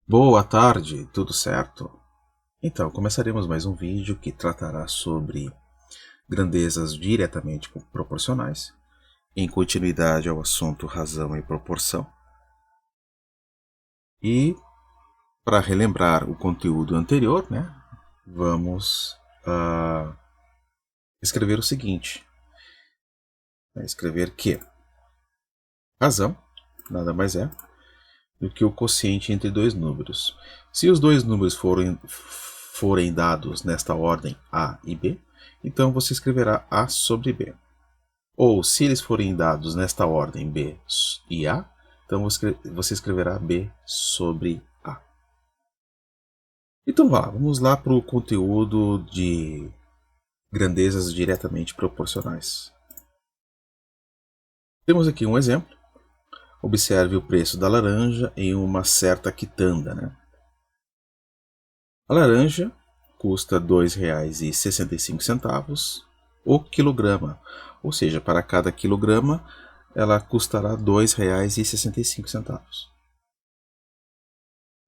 Boa tarde, tudo certo? Então, começaremos mais um vídeo que tratará sobre grandezas diretamente proporcionais, em continuidade ao assunto razão e proporção. E, para relembrar o conteúdo anterior, vamos escrever o seguinte. Escrever que razão nada mais é do que o quociente entre dois números. Se os dois números forem dados nesta ordem A e B, então você escreverá A sobre B. Ou se eles forem dados nesta ordem B e A, então você escreverá B sobre A. Então vamos lá para o conteúdo de grandezas diretamente proporcionais. Temos aqui um exemplo. Observe o preço da laranja em uma certa quitanda. A laranja custa R$ 2,65 o quilograma, ou seja, para cada quilograma ela custará R$ 2,65.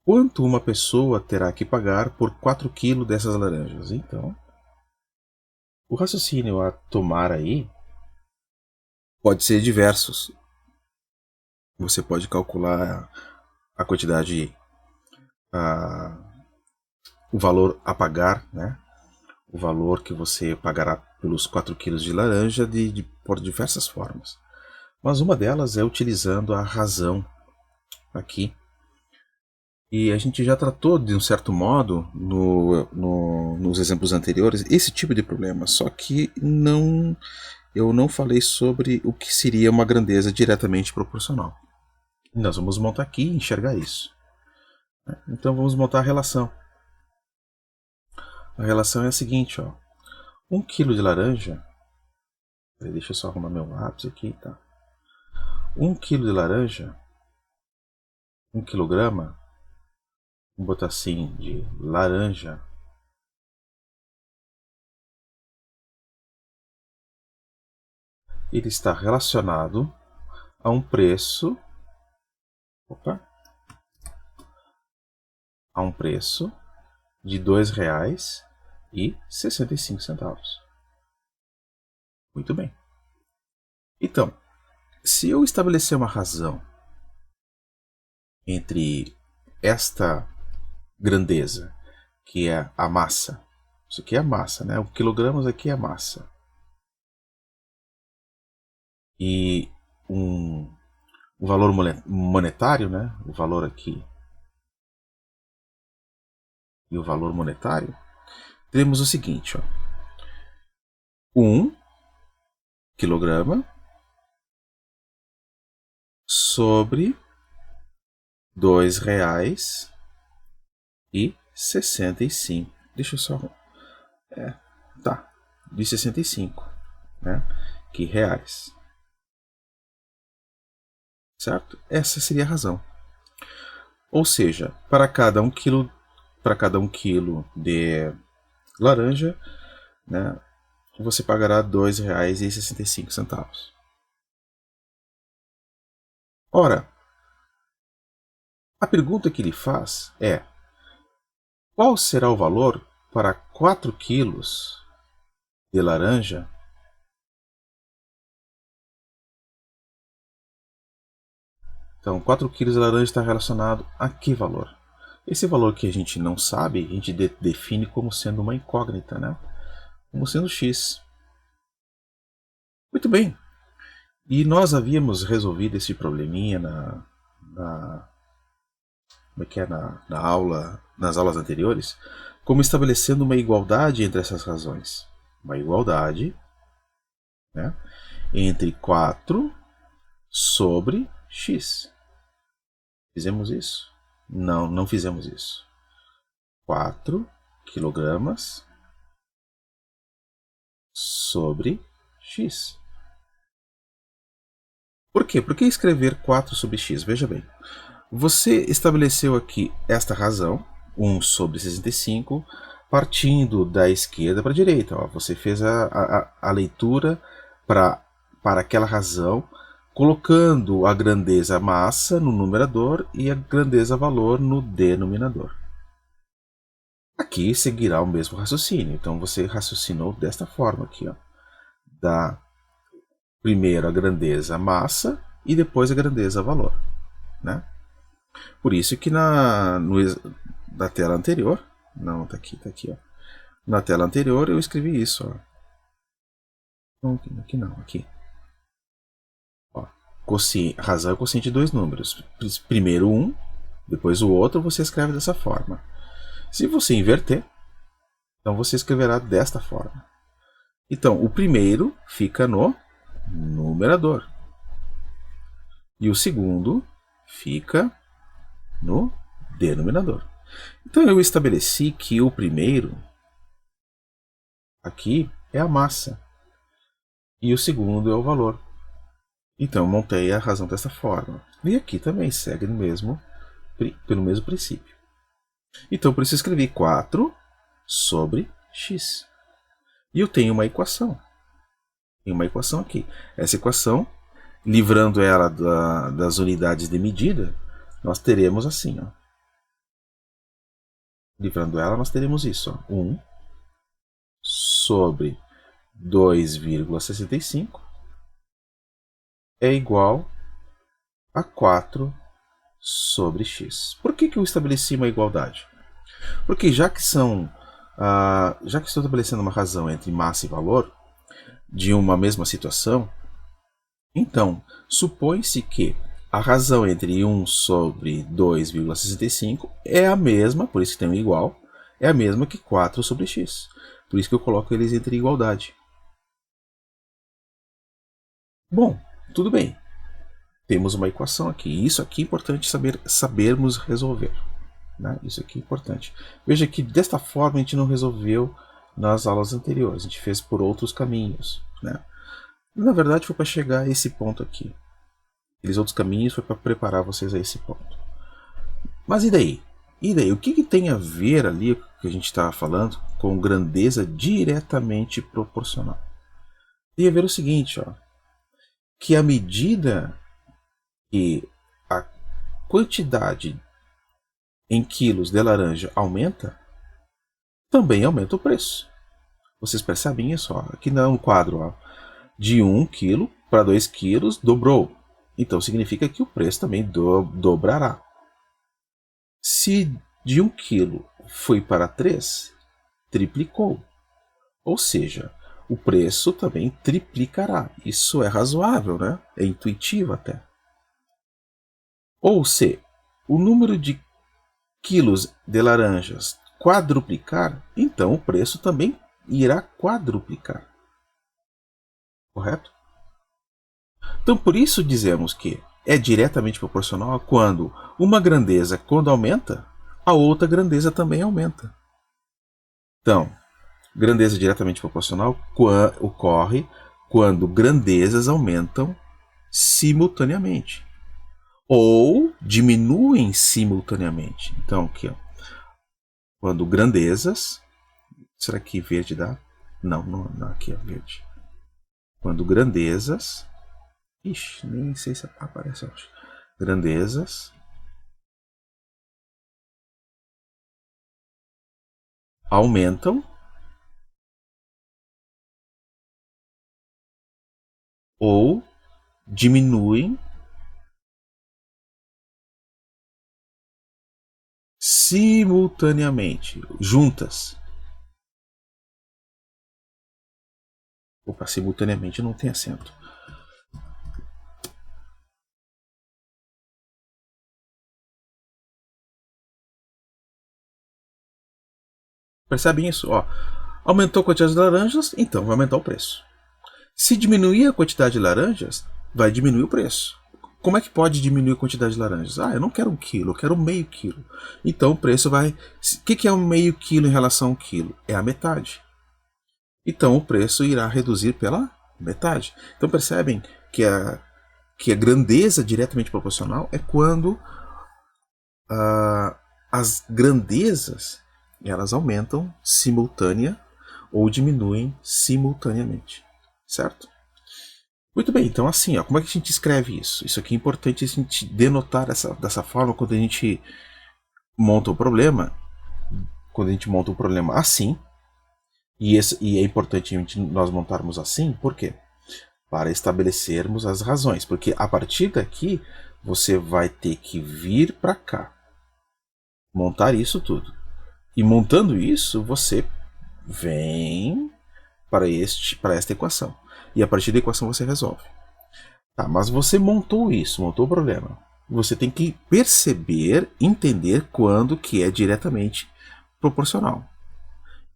Quanto uma pessoa terá que pagar por 4 kg dessas laranjas? Então, o raciocínio a tomar aí pode ser diversos. Você pode calcular a quantidade, o valor a pagar, o valor que você pagará pelos 4 kg de laranja por diversas formas. Mas uma delas é utilizando a razão aqui. E a gente já tratou, de um certo modo, nos exemplos anteriores, esse tipo de problema. Só que eu não falei sobre o que seria uma grandeza diretamente proporcional. Nós vamos montar aqui e enxergar isso. Então vamos montar a relação. A relação é a seguinte, ó. 1 kg de laranja. Deixa eu só arrumar meu lápis aqui, tá? 1 kg de laranja, 1 quilograma, vamos botar assim, de laranja, ele está relacionado a um preço, de R$ 2,65. Muito bem. Então, se eu estabelecer uma razão entre esta grandeza, que é a massa, isso aqui é a massa, o quilogramas aqui é a massa, e um valor monetário, o valor aqui, e o valor monetário, teremos o seguinte, ó, 1 quilograma sobre R$ 2,65. Deixa eu só... de 65, que reais. Certo? Essa seria a razão. Ou seja, para cada 1 quilo de laranja, você pagará R$ 2,65. Ora, a pergunta que ele faz é: qual será o valor para 4 quilos de laranja Então, 4 quilos de laranja está relacionado a que valor? Esse valor que a gente não sabe, a gente define como sendo uma incógnita, como sendo x. Muito bem. E nós havíamos resolvido esse probleminha nas aulas anteriores, como estabelecendo uma igualdade entre essas razões. Uma igualdade entre 4 sobre x. Fizemos isso? Não, não fizemos isso. 4 quilogramas sobre x. Por quê? Por que escrever 4 sobre x? Veja bem. Você estabeleceu aqui esta razão, 1 sobre 65, partindo da esquerda para a direita. Ó. Você fez a leitura para aquela razão colocando a grandeza massa no numerador e a grandeza valor no denominador. Aqui seguirá o mesmo raciocínio. Então você raciocinou desta forma aqui, ó. Dá primeiro a grandeza massa e depois a grandeza valor, né? Por isso que na tela anterior, não, tá aqui, ó. Na tela anterior eu escrevi isso, ó. Não, aqui não, aqui. Ó, razão é quociente de dois números. Primeiro um, depois o outro, você escreve dessa forma. Se você inverter, então você escreverá desta forma. Então, o primeiro fica no numerador. E o segundo fica no denominador. Então eu estabeleci que o primeiro aqui é a massa e o segundo é o valor. Então eu montei a razão dessa forma. E aqui também segue pelo mesmo princípio. Então por isso eu escrevi 4 sobre x. E eu tenho uma equação. Tem uma equação aqui. Essa equação, livrando ela das unidades de medida, nós teremos assim, ó. Livrando ela, nós teremos isso, ó. 1 sobre 2,65 é igual a 4 sobre x. Por que eu estabeleci uma igualdade? Porque já que estou estabelecendo uma razão entre massa e valor de uma mesma situação, então supõe-se que a razão entre 1 sobre 2,65 é a mesma, por isso que tem um igual, é a mesma que 4 sobre x. Por isso que eu coloco eles entre igualdade. Bom, tudo bem. Temos uma equação aqui. Isso aqui é importante sabermos resolver. Né? Isso aqui é importante. Veja que desta forma a gente não resolveu nas aulas anteriores. A gente fez por outros caminhos. Né? Na verdade foi para chegar a esse ponto aqui. Aqueles outros caminhos foi para preparar vocês a esse ponto. Mas e daí? E daí? O que tem a ver ali, que a gente estava falando, com grandeza diretamente proporcional? Tem a ver o seguinte, ó, que à medida que a quantidade em quilos de laranja aumenta, também aumenta o preço. Vocês percebem isso? Ó? Aqui não é um quadro, ó, de 1 quilo para 2 quilos dobrou. Então significa que o preço também dobrará. Se de 1 quilo foi para 3, triplicou. Ou seja, o preço também triplicará. Isso é razoável, né? É intuitivo até. Ou se o número de quilos de laranjas quadruplicar, então o preço também irá quadruplicar. Correto? Então por isso dizemos que é diretamente proporcional a quando uma grandeza, quando aumenta, a outra grandeza também aumenta. Então, grandeza diretamente proporcional ocorre quando grandezas aumentam simultaneamente ou diminuem simultaneamente. Então, aqui, ó, quando grandezas... Será que verde dá? Não, aqui é verde. Quando grandezas... Ixi, nem sei se aparece, acho. Grandezas aumentam ou diminuem simultaneamente, juntas. Opa, simultaneamente não tem acento. Percebem isso? Ó, aumentou a quantidade de laranjas, então vai aumentar o preço. Se diminuir a quantidade de laranjas, vai diminuir o preço. Como é que pode diminuir a quantidade de laranjas? Ah, eu não quero 1 quilo, eu quero meio quilo. Então o preço vai... O que é um meio quilo em relação a 1 quilo? É a metade. Então o preço irá reduzir pela metade. Então percebem que a grandeza diretamente proporcional é quando as grandezas elas aumentam simultânea ou diminuem simultaneamente. Certo? Muito bem, então assim, ó, como é que a gente escreve isso? Isso aqui é importante a gente denotar dessa forma quando a gente monta o problema. Quando a gente monta um problema assim, e é importante nós montarmos assim, por quê? Para estabelecermos as razões, porque a partir daqui você vai ter que vir para cá, montar isso tudo. E montando isso, você vem para esta equação. E a partir da equação você resolve. Tá, mas você montou isso, montou o problema. Você tem que perceber, entender quando que é diretamente proporcional.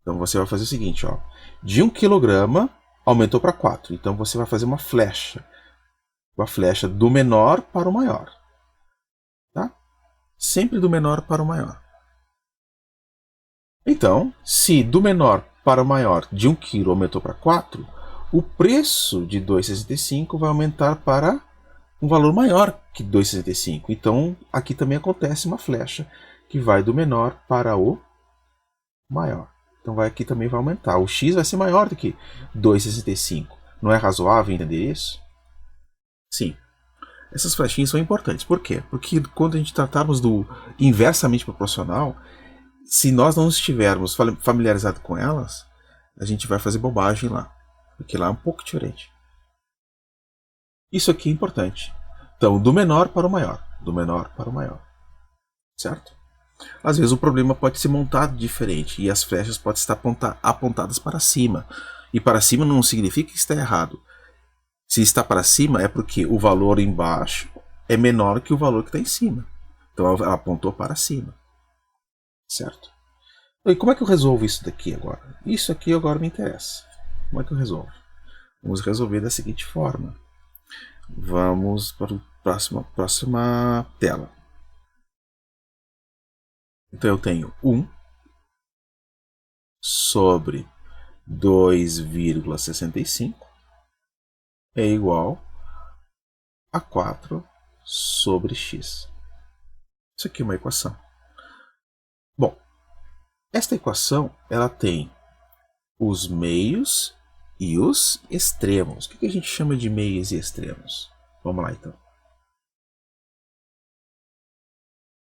Então você vai fazer o seguinte, ó, de 1 quilograma aumentou para 4. Então você vai fazer uma flecha do menor para o maior. Tá? Sempre do menor para o maior. Então, se do menor para o maior de 1 kg aumentou para 4, o preço de 2,65 vai aumentar para um valor maior que 2,65. Então, aqui também acontece uma flecha que vai do menor para o maior. Então, aqui também vai aumentar. O x vai ser maior do que 2,65. Não é razoável entender isso? Sim. Essas flechinhas são importantes. Por quê? Porque quando a gente tratarmos do inversamente proporcional, se nós não estivermos familiarizados com elas, a gente vai fazer bobagem lá. Porque lá é um pouco diferente. Isso aqui é importante. Então, do menor para o maior. Do menor para o maior. Certo? Às vezes o problema pode ser montado diferente e as flechas podem estar apontadas para cima. E para cima não significa que está errado. Se está para cima é porque o valor embaixo é menor que o valor que está em cima. Então ela apontou para cima. Certo? E como é que eu resolvo isso daqui agora? Isso aqui agora me interessa. Como é que eu resolvo? Vamos resolver da seguinte forma. Vamos para a próxima tela. Então eu tenho 1 sobre 2,65 é igual a 4 sobre x. Isso aqui é uma equação. Bom, esta equação ela tem os meios e os extremos. O que a gente chama de meios e extremos? Vamos lá então.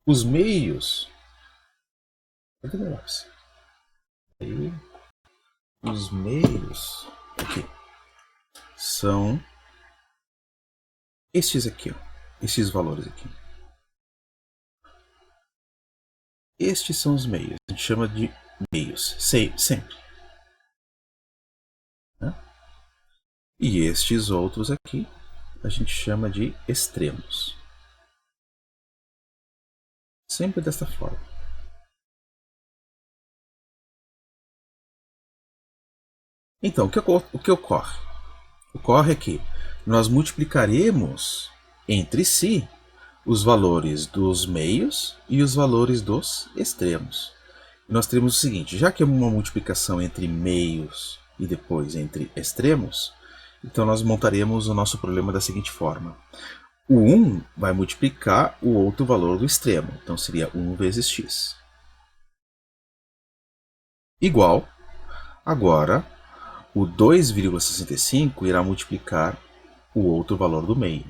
Os meios. Cadê meu lápis? Aí, os meios aqui são estes aqui, ó, esses valores aqui. Estes são os meios. A gente chama de meios, sempre. Né? E estes outros aqui a gente chama de extremos. Sempre desta forma. Então, o que ocorre? Ocorre que nós multiplicaremos entre si os valores dos meios e os valores dos extremos. Nós teremos o seguinte, já que é uma multiplicação entre meios e depois entre extremos, então nós montaremos o nosso problema da seguinte forma. O 1 vai multiplicar o outro valor do extremo, então seria 1 vezes x. Igual, agora, o 2,65 irá multiplicar o outro valor do meio.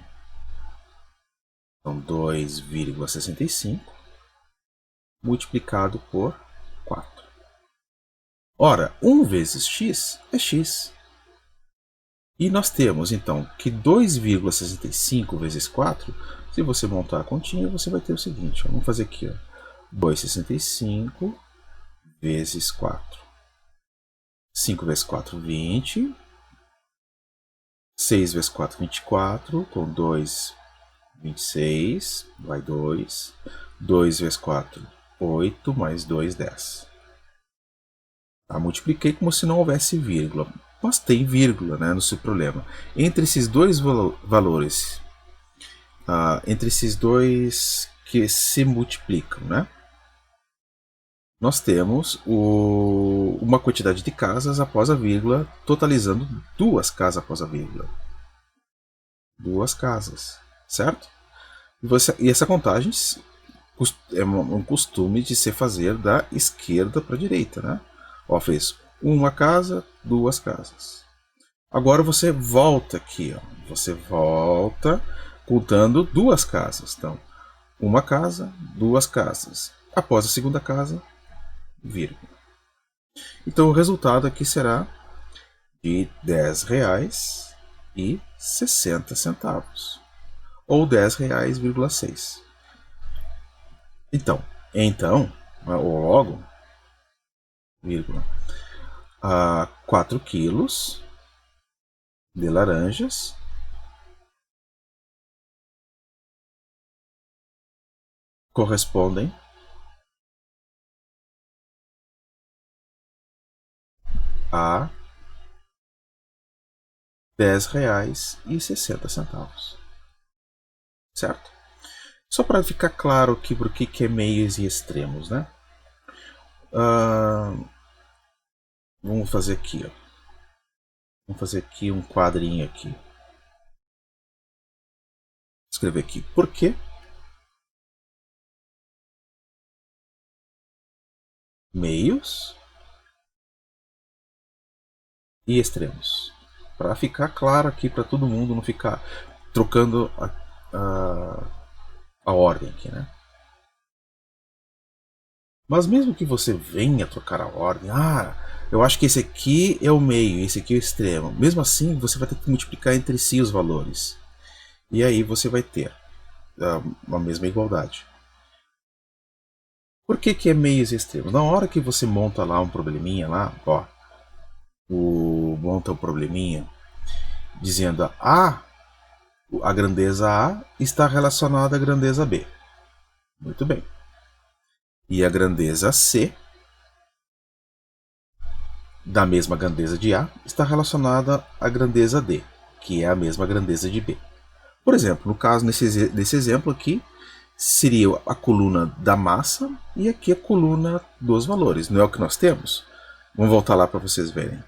Então, 2,65 multiplicado por 4. Ora, 1 vezes x é x. E nós temos, então, que 2,65 vezes 4, se você montar a continha, você vai ter o seguinte. Ó, vamos fazer aqui, 2,65 vezes 4. 5 vezes 4, 20. 6 vezes 4, 24. Com 2, 26. Vai 2. 2 vezes 4, 8. Mais 2, 10. Tá, multipliquei como se não houvesse vírgula. Mas tem vírgula, né, no seu problema. Entre esses dois valores, entre esses dois que se multiplicam, né, nós temos uma quantidade de casas após a vírgula, totalizando 2 casas após a vírgula. 2 casas, certo? E essa contagem é um costume de se fazer da esquerda para a direita, né? Ó, fez uma casa, 2 casas. Agora você volta aqui, ó, você volta contando duas casas. Então, uma casa, duas casas. Após a segunda casa, vírgula. Então, o resultado aqui será de R$10,60. Ou R$10,06. Então, ou logo, vírgula, 4 quilos de laranjas correspondem a R$10,60. Certo? Só para ficar claro aqui por que é meios e extremos, né? Vamos fazer aqui, ó. Vamos fazer aqui um quadrinho aqui. Escrever aqui. Por quê? Meios e extremos. Para ficar claro aqui para todo mundo, não ficar trocando a ordem aqui, né? Mas mesmo que você venha trocar a ordem, eu acho que esse aqui é o meio, esse aqui é o extremo. Mesmo assim, você vai ter que multiplicar entre si os valores. E aí você vai ter a mesma igualdade. Por que é meios e extremos? Na hora que você monta lá um probleminha lá, ó, monta um probleminha dizendo a grandeza A está relacionada à grandeza B. Muito bem. E a grandeza C, da mesma grandeza de A, está relacionada à grandeza D, que é a mesma grandeza de B. Por exemplo, no caso desse exemplo aqui, seria a coluna da massa e aqui a coluna dos valores. Não é o que nós temos? Vamos voltar lá para vocês verem.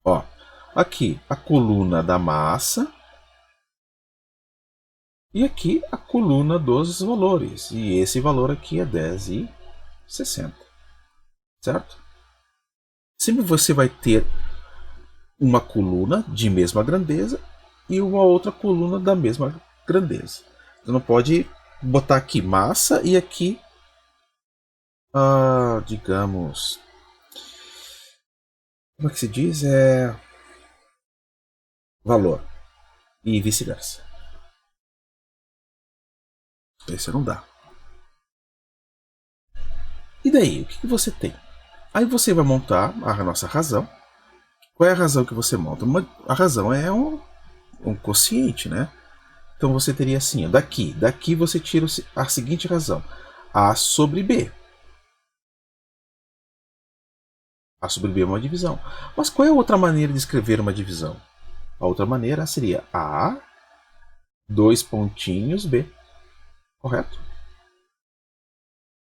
Ó, aqui a coluna da massa e aqui a coluna dos valores. E esse valor aqui é 10,60. Certo? Sempre você vai ter uma coluna de mesma grandeza e uma outra coluna da mesma grandeza. Você não pode botar aqui massa e aqui, digamos, como é que se diz? Valor. E vice-versa. Isso não dá. E daí, o que você tem? Aí você vai montar a nossa razão. Qual é a razão que você monta? A razão é um quociente, né? Então você teria assim, ó, daqui você tira a seguinte razão. A sobre B. A sobre B é uma divisão. Mas qual é a outra maneira de escrever uma divisão? A outra maneira seria A, 2 pontinhos B. Correto?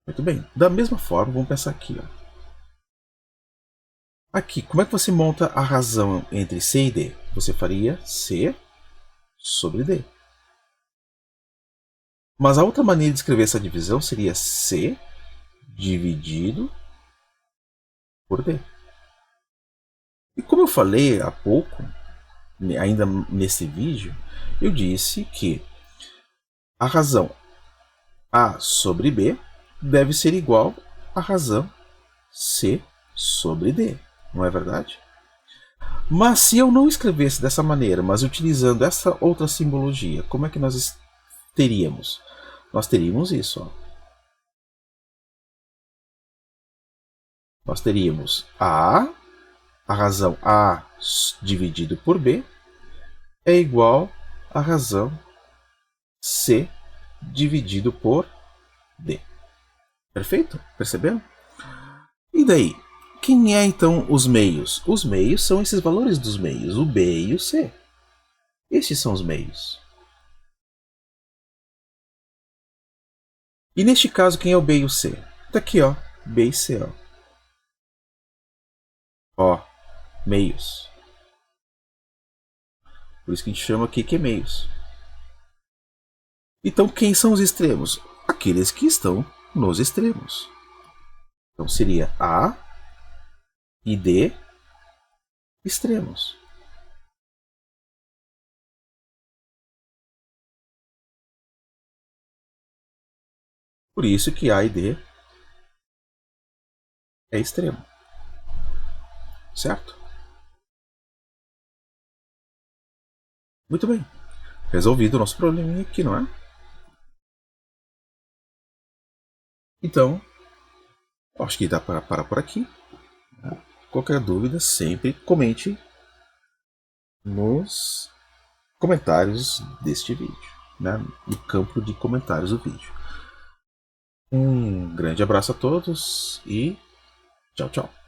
Muito bem. Da mesma forma, vamos pensar aqui. Ó. Aqui, como é que você monta a razão entre C e D? Você faria C sobre D. Mas a outra maneira de escrever essa divisão seria C dividido por D. E como eu falei há pouco, ainda nesse vídeo, eu disse que a razão A sobre B deve ser igual à razão C sobre D. Não é verdade? Mas se eu não escrevesse dessa maneira, mas utilizando essa outra simbologia, como é que nós teríamos? Nós teríamos isso. Ó. Nós teríamos a razão A dividido por B é igual à razão C dividido por D. Perfeito? Perceberam? E daí? Quem é então os meios? Os meios são esses valores dos meios, o B e o C. Estes são os meios. E neste caso, quem é o B e o C? Tá aqui, ó, B e C, ó. Ó, meios. Por isso que a gente chama aqui que é meios. Então, quem são os extremos? Aqueles que estão nos extremos. Então, seria A e D extremos. Por isso que A e D é extremo, certo? Muito bem. Resolvido o nosso probleminha aqui, não é? Então, acho que dá para parar por aqui. Qualquer dúvida, sempre comente nos comentários deste vídeo, né? No campo de comentários do vídeo. Um grande abraço a todos e tchau, tchau.